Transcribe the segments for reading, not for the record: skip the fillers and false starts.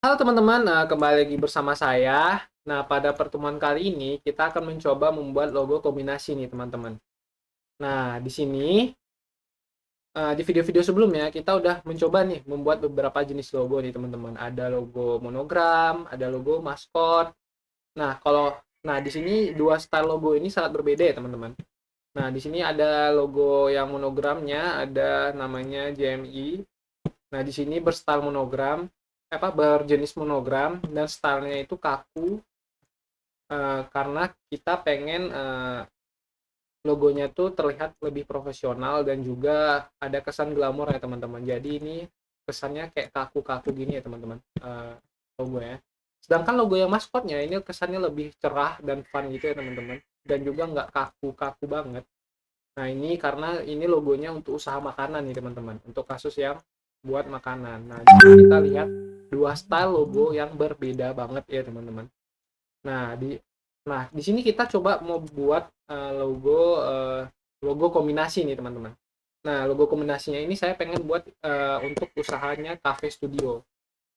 Halo teman-teman, kembali lagi bersama saya. Nah, pada pertemuan kali ini kita akan mencoba membuat logo kombinasi nih teman-teman. Nah, di sini di video-video sebelumnya kita udah mencoba nih membuat beberapa jenis logo nih teman-teman. Ada logo monogram, ada logo maskot. Nah, di sini dua style logo ini sangat berbeda ya teman-teman. Nah, di sini ada logo yang monogramnya, ada namanya JMI. Nah, di sini berstyle monogram, berjenis monogram dan stylenya itu kaku, karena kita pengen logonya tuh terlihat lebih profesional dan juga ada kesan glamor ya teman-teman. Jadi ini kesannya kayak kaku-kaku gini ya teman-teman, logo ya. Sedangkan logo yang maskotnya ini kesannya lebih cerah dan fun gitu ya teman-teman. Dan juga nggak kaku-kaku banget. Nah ini karena ini logonya untuk usaha makanan nih teman-teman. Untuk kasus yang buat makanan. Nah di sini kita lihat dua style logo yang berbeda banget ya teman-teman. Nah, di sini kita coba mau buat logo kombinasi nih, teman-teman. Nah, logo kombinasinya ini saya pengen buat untuk usahanya cafe studio.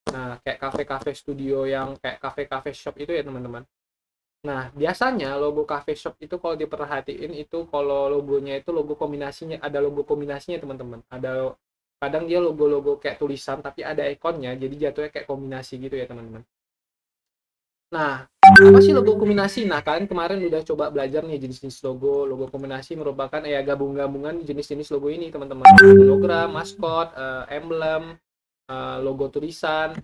Nah, kayak cafe-cafe studio yang kayak cafe-cafe shop itu ya, teman-teman. Nah, biasanya logo cafe shop itu kalau diperhatiin itu kalau logonya itu logo kombinasinya, ada logo kombinasinya, teman-teman. Ada kadang dia logo-logo kayak tulisan tapi ada ikonnya, jadi jatuhnya kayak kombinasi gitu ya, teman-teman. Nah, apa sih logo kombinasi? Nah, kalian kemarin udah coba belajar nih jenis-jenis logo. Logo kombinasi merupakan ya gabung-gabungan jenis-jenis logo ini, teman-teman. Hologram, maskot, emblem, logo tulisan.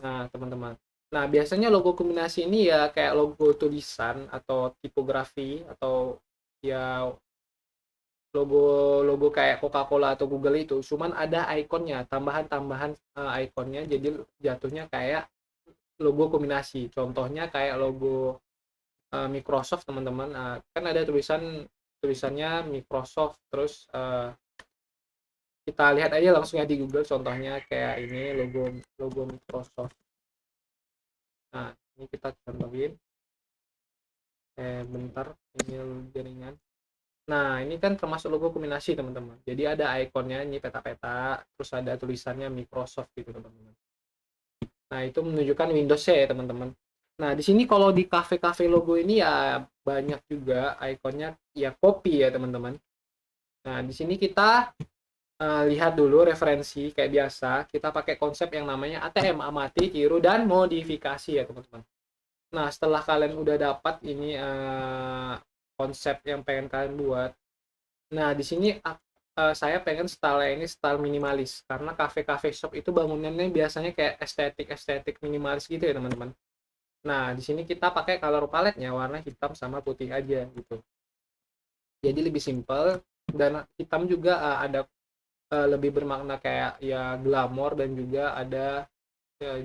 Nah, teman-teman. Nah, biasanya logo kombinasi ini ya kayak logo tulisan atau tipografi atau ya logo-logo kayak Coca-Cola atau Google itu, cuman ada ikonnya, tambahan-tambahan ikonnya, jadi jatuhnya kayak logo kombinasi. Contohnya kayak logo Microsoft teman-teman, kan ada tulisannya Microsoft, terus kita lihat aja langsung ya di Google, contohnya kayak ini logo logo Microsoft. Nah ini kita contohin, bentar, ini jaringan. Nah ini kan termasuk logo kombinasi teman-teman, jadi ada ikonnya ini peta-peta, terus ada tulisannya Microsoft gitu teman-teman. Nah itu menunjukkan Windows ya teman-teman. Nah di sini kalau di cafe-cafe logo ini ya banyak juga ikonnya ya copy ya teman-teman. Nah, di sini kita lihat dulu referensi kayak biasa. Kita pakai konsep yang namanya ATM, amati, tiru, dan modifikasi ya teman-teman. Nah, setelah kalian udah dapat ini konsep yang pengen kalian buat. Nah, di sini saya pengen style ini style minimalis. Karena cafe-cafe shop itu bangunannya biasanya kayak estetik-estetik minimalis gitu ya teman-teman. Nah, di sini kita pakai color palette-nya warna hitam sama putih aja gitu. Jadi lebih simple dan hitam juga ada lebih bermakna kayak ya glamor dan juga ada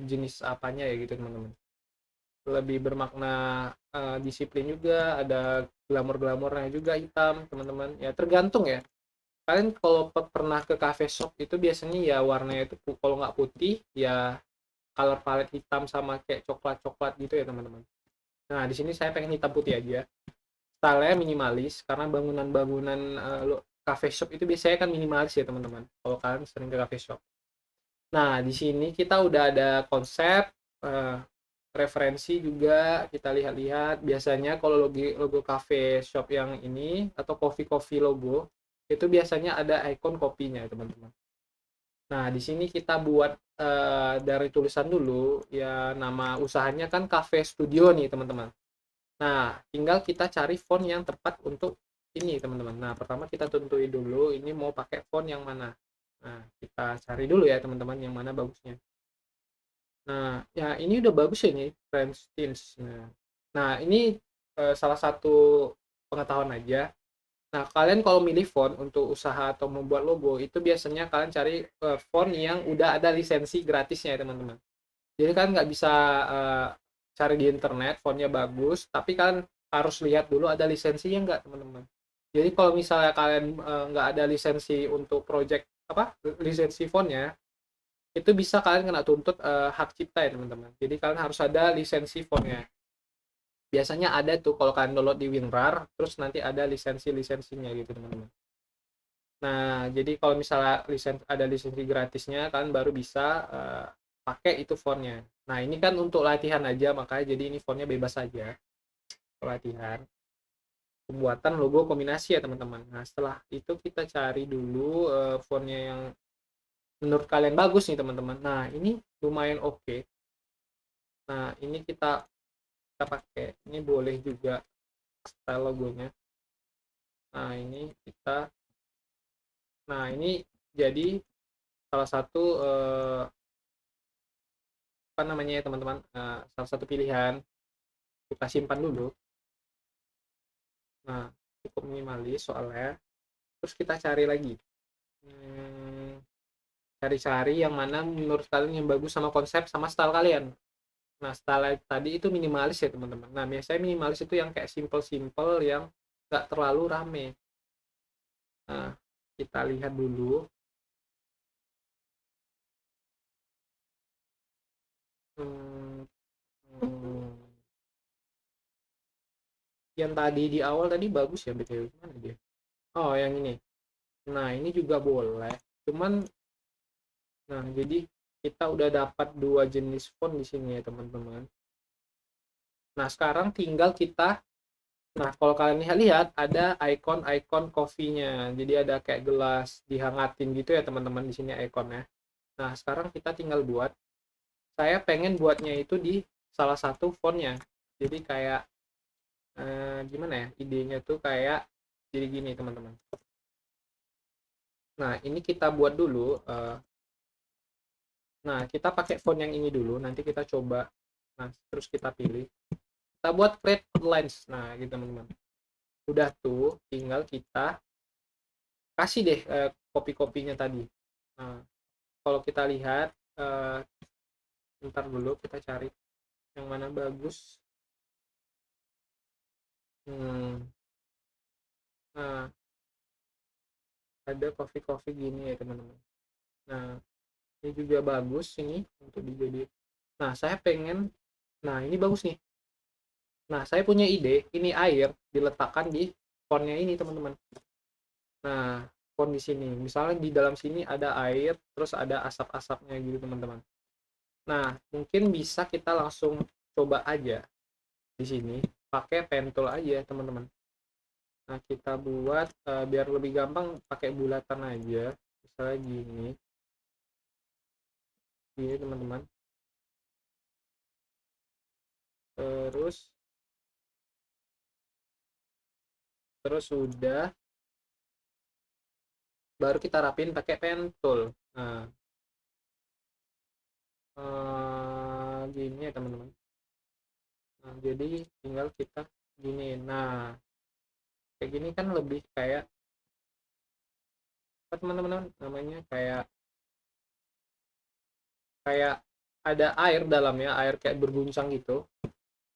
jenis apanya ya gitu teman-teman. Lebih bermakna disiplin juga, ada glamor-glamornya juga hitam teman-teman. Ya tergantung ya. Kalian kalau pernah ke cafe shop itu biasanya ya warnanya itu kalau nggak putih ya color palette hitam sama kayak coklat-coklat gitu ya teman-teman. Nah di sini saya pengen hitam putih aja. Stylenya minimalis karena bangunan-bangunan cafe shop itu biasanya kan minimalis ya teman-teman. Kalau kalian sering ke cafe shop. Nah, di sini kita udah ada konsep, eh, referensi juga kita lihat-lihat. Biasanya kalau logo logo cafe shop yang ini atau coffee-coffee logo itu biasanya ada ikon kopinya teman-teman. Nah, di sini kita buat dari tulisan dulu ya nama usahanya kan Cafe Studio nih teman-teman. Nah, tinggal kita cari font yang tepat untuk ini teman-teman. Nah, pertama kita tentuin dulu ini mau pakai font yang mana. Nah, kita cari dulu ya teman-teman yang mana bagusnya. Nah, ya ini udah bagus ya nih, French Teams. Nah, ini salah satu pengetahuan aja. Nah, kalian kalau milih font untuk usaha atau membuat logo, itu biasanya kalian cari font yang udah ada lisensi gratisnya ya teman-teman. Jadi kan nggak bisa eh, cari di internet, fontnya bagus, tapi kalian harus lihat dulu ada lisensinya nggak teman-teman. Jadi kalau misalnya kalian nggak ada lisensi untuk project lisensi fontnya, itu bisa kalian kena tuntut hak cipta ya teman-teman. Jadi kalian harus ada lisensi fontnya. Biasanya ada tuh kalau kalian download di WinRAR, terus nanti ada lisensi-lisensinya gitu teman-teman. Nah, jadi kalau misalnya ada lisensi gratisnya, kalian baru bisa pakai itu fontnya. Nah ini kan untuk latihan aja, makanya jadi ini fontnya bebas aja latihan pembuatan logo kombinasi ya teman-teman. Nah setelah itu kita cari dulu fontnya yang menurut kalian bagus nih teman-teman. Nah ini lumayan oke. Nah ini kita pakai, ini boleh juga style logonya. Nah ini kita, nah ini jadi salah satu apa namanya ya teman-teman, salah satu pilihan. Kita simpan dulu. Nah cukup minimalis soalnya. Terus kita cari lagi, cari-cari yang mana menurut kalian yang bagus sama konsep sama style kalian. Nah style tadi itu minimalis ya teman-teman. Nah biasanya minimalis itu yang kayak simple-simple, yang gak terlalu rame. Nah kita lihat dulu. hmm, hmm, yang tadi di awal tadi bagus ya BTW, mana dia? Oh yang ini. Nah ini juga boleh, cuman nah jadi kita udah dapat dua jenis font di sini ya teman-teman. Nah sekarang tinggal kita, nah kalau kalian lihat ada icon coffee-nya, jadi ada kayak gelas dihangatin gitu ya teman-teman di sini ikonnya. Nah sekarang kita tinggal buat, saya pengen buatnya itu di salah satu fontnya. Jadi kayak gimana ya idenya tuh, kayak jadi gini teman-teman. Nah ini kita buat dulu, nah kita pakai font yang ini dulu, nanti kita coba. Nah terus kita pilih, kita buat create lines. Nah gitu teman-teman, udah tuh tinggal kita kasih deh kopi-kopinya tadi. Nah kalau kita lihat, ntar dulu kita cari yang mana bagus. Nah ada coffee gini ya teman-teman. Nah ini juga bagus ini untuk dijadikan. Nah saya pengen, nah ini bagus nih. Nah saya punya ide, ini air diletakkan di fontnya ini teman-teman. Nah font di sini misalnya di dalam sini ada air, terus ada asap-asapnya gitu teman-teman. Nah mungkin bisa kita langsung coba aja di sini pakai pen tool aja teman-teman. Nah kita buat biar lebih gampang pakai bulatan aja, misalnya gini gini teman-teman. Terus sudah, baru kita rapin pakai pen tool. Nah gini ya teman-teman. Nah jadi tinggal kita gini. Nah kayak gini kan lebih kayak apa teman-teman namanya, kayak kayak ada air dalamnya, air kayak berguncang gitu.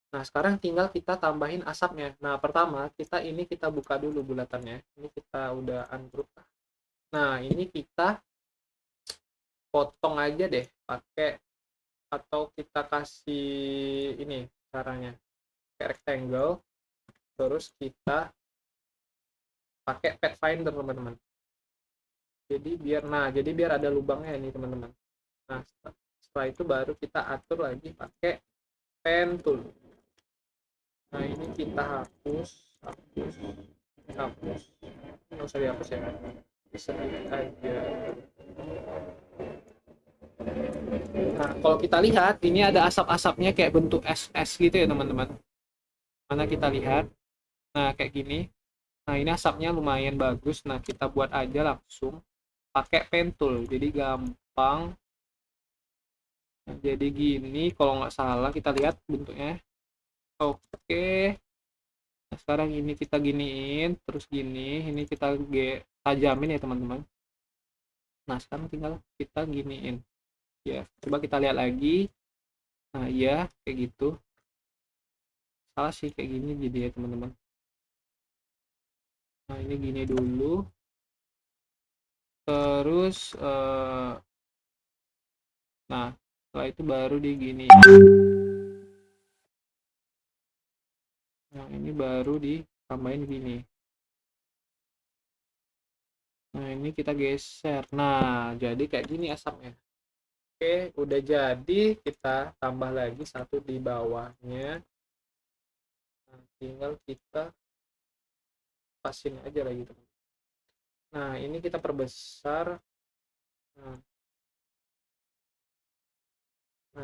Nah sekarang tinggal kita tambahin asapnya. Nah pertama kita buka dulu bulatannya, ini kita udah ungroup. Nah ini kita potong aja deh pakai, atau kita kasih ini caranya kayak rectangle, terus kita pakai Pathfinder teman-teman. Jadi biar ada lubangnya ini teman-teman. Nah setelah itu baru kita atur lagi pakai pen tool. Nah ini kita hapus, nggak usah dihapus ya, sedikit aja. Nah kalau kita lihat ini ada asap-asapnya kayak bentuk es gitu ya teman-teman. Mana kita lihat, nah kayak gini. Nah ini asapnya lumayan bagus. Nah kita buat aja langsung pakai pen tool, jadi gampang. Nah, jadi gini kalau nggak salah, kita lihat bentuknya. Oke. Nah, sekarang ini kita giniin, terus gini, ini kita tajamin ya teman-teman. Nah sekarang tinggal kita giniin ya, coba kita lihat lagi. Nah iya kayak gitu, salah sih kayak gini jadi ya teman-teman. Nah ini gini dulu, terus nah setelah itu baru di gini. Yang ini baru ditambahin gini. Nah ini kita geser, nah jadi kayak gini asapnya. Oke, udah jadi, kita tambah lagi satu di bawahnya. Nah, tinggal kita pasin aja lagi teman. Nah, ini kita perbesar. Nah,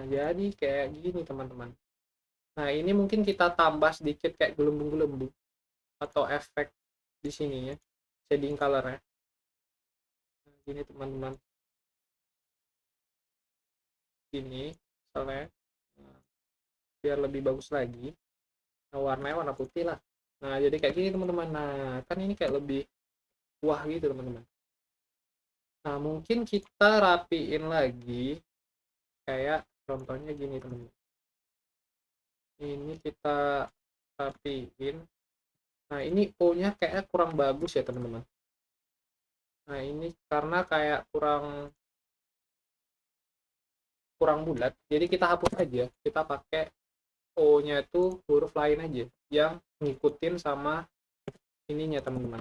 jadi kayak gini teman-teman. Nah, ini mungkin kita tambah sedikit kayak gelembung-gelembung atau efek di sini ya, shading color ya. Nah, gini teman-teman, gini misalnya. Nah, biar lebih bagus lagi, nah, warnanya warna putih lah. Nah, jadi kayak gini teman-teman. Nah, kan ini kayak lebih wah gitu teman-teman. Nah, mungkin kita rapiin lagi, kayak contohnya gini teman-teman. Ini kita rapiin. Nah, ini O-nya kayaknya kurang bagus ya teman-teman. Nah, ini karena kayak kurang kurang bulat, jadi kita hapus aja. Kita pakai O-nya itu huruf lain aja yang ngikutin sama ininya teman-teman.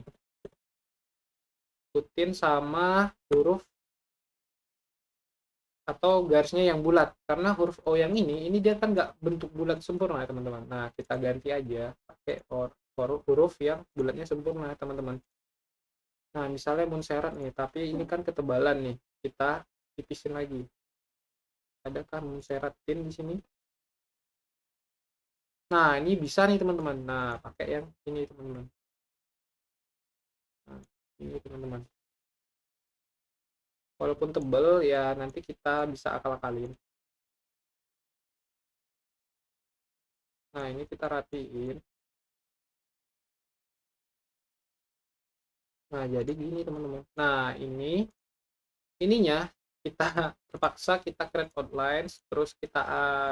Ngikutin sama huruf atau garisnya yang bulat, karena huruf O yang ini dia kan nggak bentuk bulat sempurna ya teman-teman. Nah, kita ganti aja pakai huruf yang bulatnya sempurna teman-teman. Nah, misalnya Montserrat nih, tapi ini kan ketebalan nih, kita tipisin lagi. Adakah Montserratin di sini? Nah, ini bisa nih teman-teman. Nah, pakai yang ini teman-teman. Nah, ini teman-teman. Walaupun tebel ya, nanti kita bisa akal-akalin. Nah, ini kita rapiin. Nah, jadi gini teman-teman. Nah, ininya kita terpaksa kita create outlines, terus kita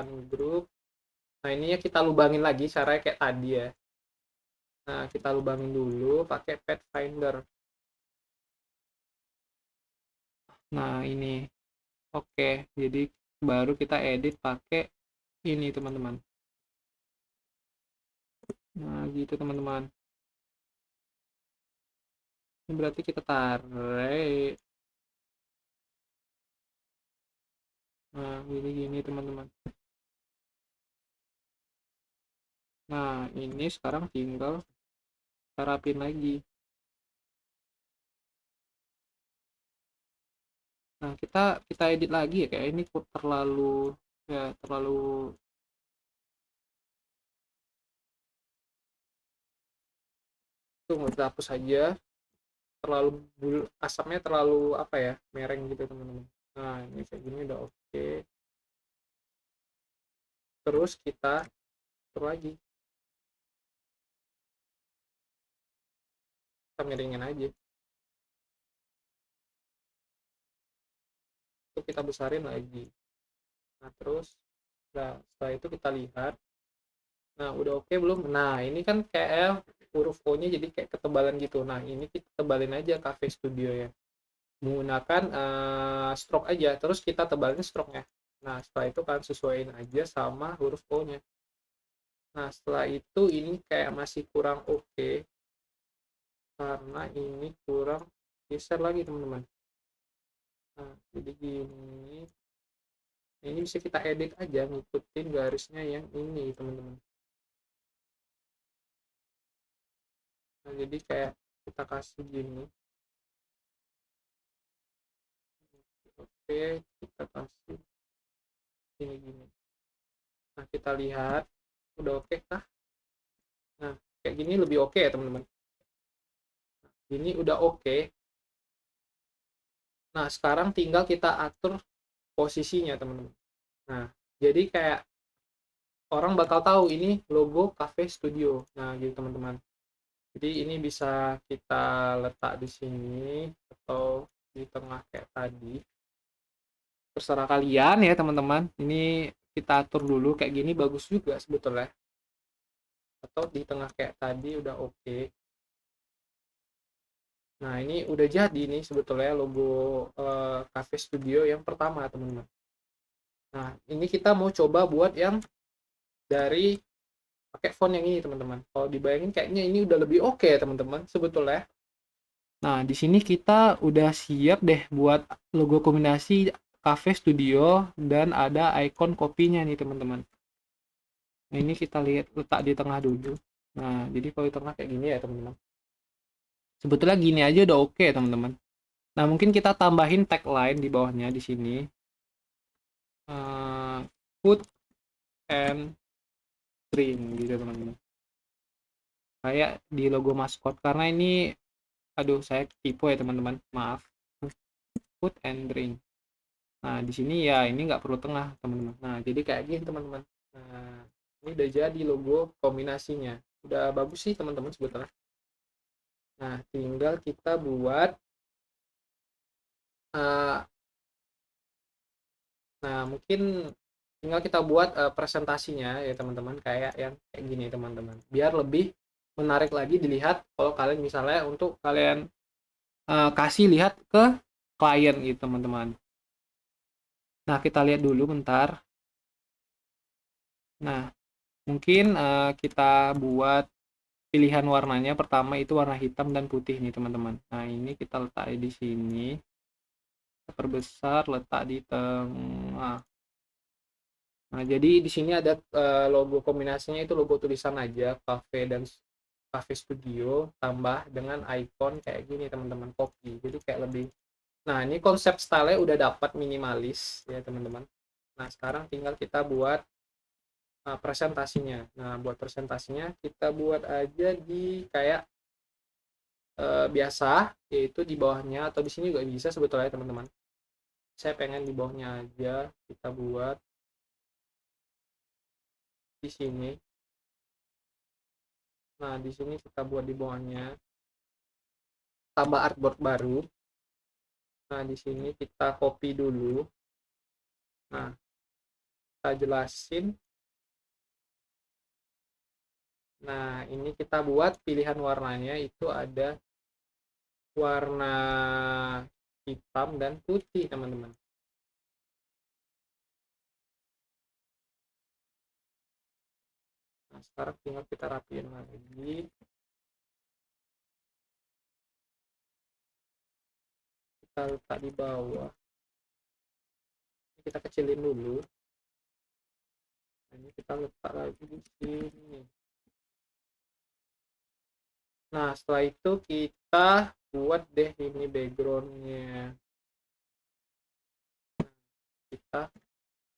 ungroup. Nah, ininya kita lubangin lagi caranya kayak tadi ya. Nah, kita lubangin dulu pakai Pathfinder. Nah, ini oke. Jadi baru kita edit pakai ini teman-teman. Nah, gitu teman-teman. Ini berarti kita tarik. Nah, gini teman-teman. Nah, ini sekarang tinggal kita rapin lagi. Nah, kita edit lagi ya, kayak ini terlalu ya terlalu tuh, kita hapus aja. Terlalu asapnya terlalu apa ya, mereng gitu teman-teman. Nah, ini kayak gini udah oke. Terus kita atur lagi, kita miringin aja. Itu kita besarin lagi. Nah, terus setelah itu kita lihat. Nah, udah oke belum? Nah, ini kan kayak huruf O-nya jadi kayak ketebalan gitu. Nah, ini kita tebalin aja Cafe Studio ya. Menggunakan stroke aja, terus kita tebalin stroke-nya. Nah, setelah itu kan sesuaiin aja sama huruf O-nya. Nah, setelah itu ini kayak masih kurang oke, karena ini kurang geser lagi teman-teman. Nah, jadi gini. Ini bisa kita edit aja ngikutin garisnya yang ini teman-teman. Nah, jadi kayak kita kasih gini. Oke, kita kasih gini. Nah, kita lihat udah oke kah? Nah, kayak gini lebih oke ya teman-teman. Ini udah oke. Nah, sekarang tinggal kita atur posisinya teman-teman. Nah, jadi kayak orang bakal tahu ini logo Cafe Studio. Nah, gitu teman-teman. Jadi ini bisa kita letak di sini atau di tengah kayak tadi. Terserah kalian ya teman-teman. Ini kita atur dulu kayak gini bagus juga sebetulnya. Atau di tengah kayak tadi udah oke. Nah, ini udah jadi nih sebetulnya logo Cafe Studio yang pertama teman-teman. Nah, ini kita mau coba buat yang dari pakai font yang ini teman-teman. Kalau dibayangin kayaknya ini udah lebih oke ya teman-teman sebetulnya. Nah, di sini kita udah siap deh buat logo kombinasi Cafe Studio dan ada icon kopinya nih teman-teman. Nah, ini kita lihat letak di tengah dulu. Nah, jadi kalau di tengah kayak gini ya teman-teman. Sebetulnya gini aja udah oke teman-teman. Nah, mungkin kita tambahin tagline di bawahnya di sini. Food and drink gitu teman-teman. Kayak di logo maskot, karena ini aduh saya tipu ya teman-teman, maaf. Food and drink. Nah, di sini ya ini nggak perlu tengah teman-teman. Nah, jadi kayak gini teman-teman. Nah, ini udah jadi logo kombinasinya. Udah bagus sih teman-teman sebetulnya. Nah, tinggal kita buat uh, nah mungkin tinggal kita buat presentasinya ya teman-teman, kayak yang kayak gini teman-teman. Biar lebih menarik lagi dilihat kalau kalian misalnya untuk kalian kasih lihat ke klien gitu teman-teman. Nah, kita lihat dulu bentar. Nah, mungkin kita buat pilihan warnanya, pertama itu warna hitam dan putih nih teman-teman. Nah, ini kita letak di sini, kita perbesar, letak di tengah. Nah, jadi di sini ada logo kombinasinya, itu logo tulisan aja, cafe dan cafe studio tambah dengan icon kayak gini teman-teman, kopi. Jadi kayak lebih, nah ini konsep style udah dapat, minimalis ya teman-teman. Nah, sekarang tinggal kita buat presentasinya. Nah, buat presentasinya kita buat aja di kayak biasa, yaitu di bawahnya atau di sini juga bisa sebetulnya teman-teman. Saya pengen di bawahnya aja kita buat di sini. Nah, di sini kita buat di bawahnya, tambah artboard baru. Nah, di sini kita copy dulu. Nah, kita jelasin. Nah, ini kita buat pilihan warnanya itu ada warna hitam dan putih teman-teman. Nah, sekarang tinggal kita rapiin lagi. Kita letak di bawah. Kita kecilin dulu. Nah, ini kita letak lagi di sini. Nah, setelah itu kita buat deh ini backgroundnya. Kita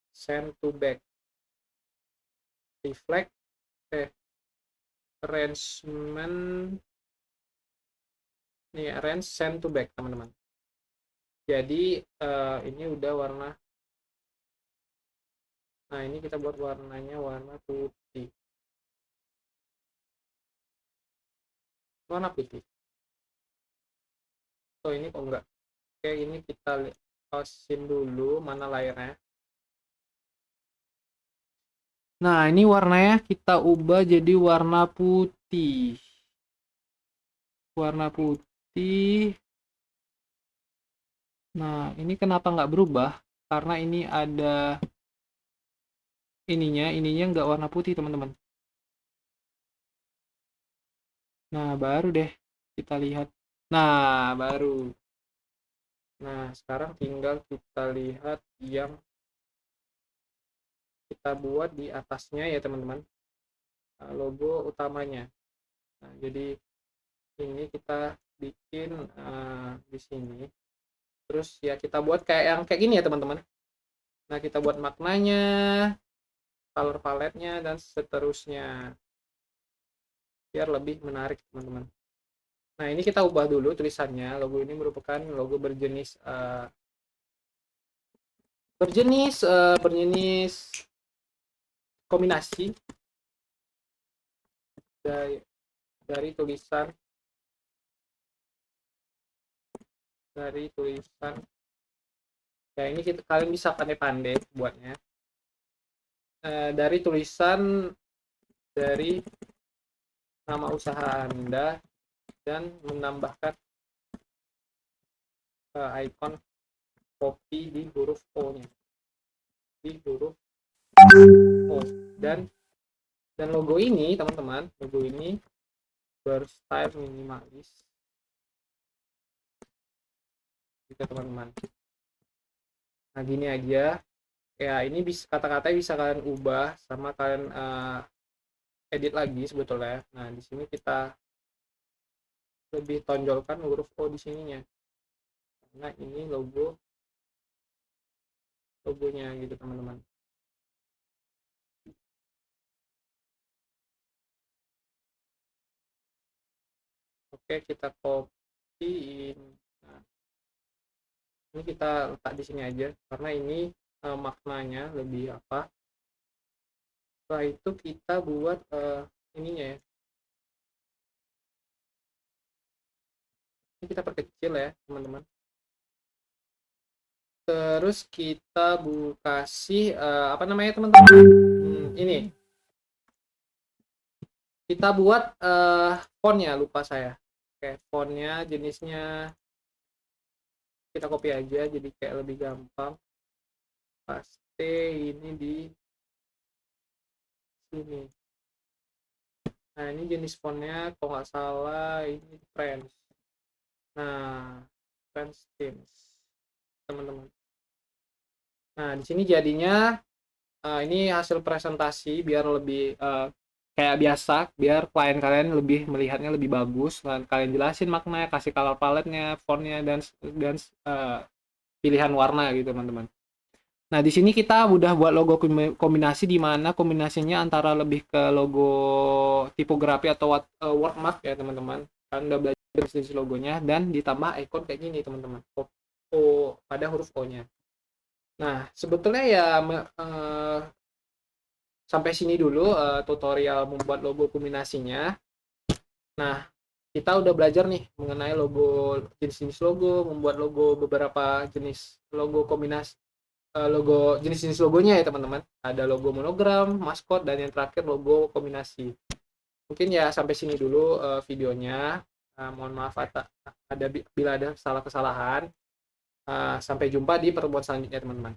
send to back. Reflect arrangement nih, arrange send to back teman-teman. Jadi ini udah warna. Nah, ini kita buat warnanya warna putih. Warna putih. Oh, ini kok enggak. Oke, ini kita pasin dulu mana layarnya. Nah, ini warnanya kita ubah jadi warna putih. Warna putih. Nah, ini kenapa nggak berubah? Karena ini ada ininya nggak warna putih teman-teman. Nah, baru deh kita lihat. Nah, baru. Nah, sekarang tinggal kita lihat yang kita buat di atasnya ya teman-teman. Logo utamanya. Nah, jadi ini kita bikin di sini. Terus ya kita buat kayak yang kayak gini ya teman-teman. Nah, kita buat maknanya, color palette-nya, dan seterusnya. Biar lebih menarik teman-teman. Nah, ini kita ubah dulu tulisannya. Logo ini merupakan logo berjenis berjenis kombinasi dari tulisan ya, ini kalian bisa pandai-pandai buatnya. Dari tulisan dari nama usaha Anda dan menambahkan icon kopi di huruf O-nya. Di huruf O. Dan logo ini teman-teman, logo ini berstyle minimalis. Gitu teman-teman. Nah, gini aja. Ya, ini bisa kata-katanya bisa kalian ubah sama kalian edit lagi sebetulnya. Nah, di sini kita lebih tonjolkan huruf O di sininya. Karena ini logonya gitu, teman-teman. Oke, kita copyin. Nah, ini kita letak di sini aja karena ini maknanya lebih apa. Setelah itu kita buat ininya ya. Ini kita perkecil ya, teman-teman. Terus kita kasih apa namanya, teman-teman? Ini kita buat fontnya, lupa saya. Oke, fontnya jenisnya kita copy aja jadi kayak lebih gampang. Paste ini di sini. Nah, ini jenis fontnya kalau nggak salah ini French. Nah, French Themes, teman-teman. Nah, di sini jadinya ini hasil presentasi biar lebih kayak biasa, biar klien kalian lebih melihatnya lebih bagus, dan kalian jelasin maknanya, kasih color palette-nya, fontnya, dan pilihan warna gitu, teman-teman. Nah, di sini kita udah buat logo kombinasi, di mana kombinasinya antara lebih ke logo tipografi atau wordmark ya, teman-teman. Kalian udah belajar jenis logonya dan ditambah icon kayak gini, teman-teman. O pada huruf O-nya. Nah, sebetulnya ya sampai sini dulu tutorial membuat logo kombinasinya. Nah, kita udah belajar nih mengenai logo, jenis-jenis logo, membuat logo, beberapa jenis logo kombinasi, logo jenis-jenis logonya ya, teman-teman. Ada logo monogram, maskot, dan yang terakhir logo kombinasi. Mungkin ya sampai sini dulu videonya. Mohon maaf bila ada salah kesalahan. Sampai jumpa di pertemuan selanjutnya, teman-teman.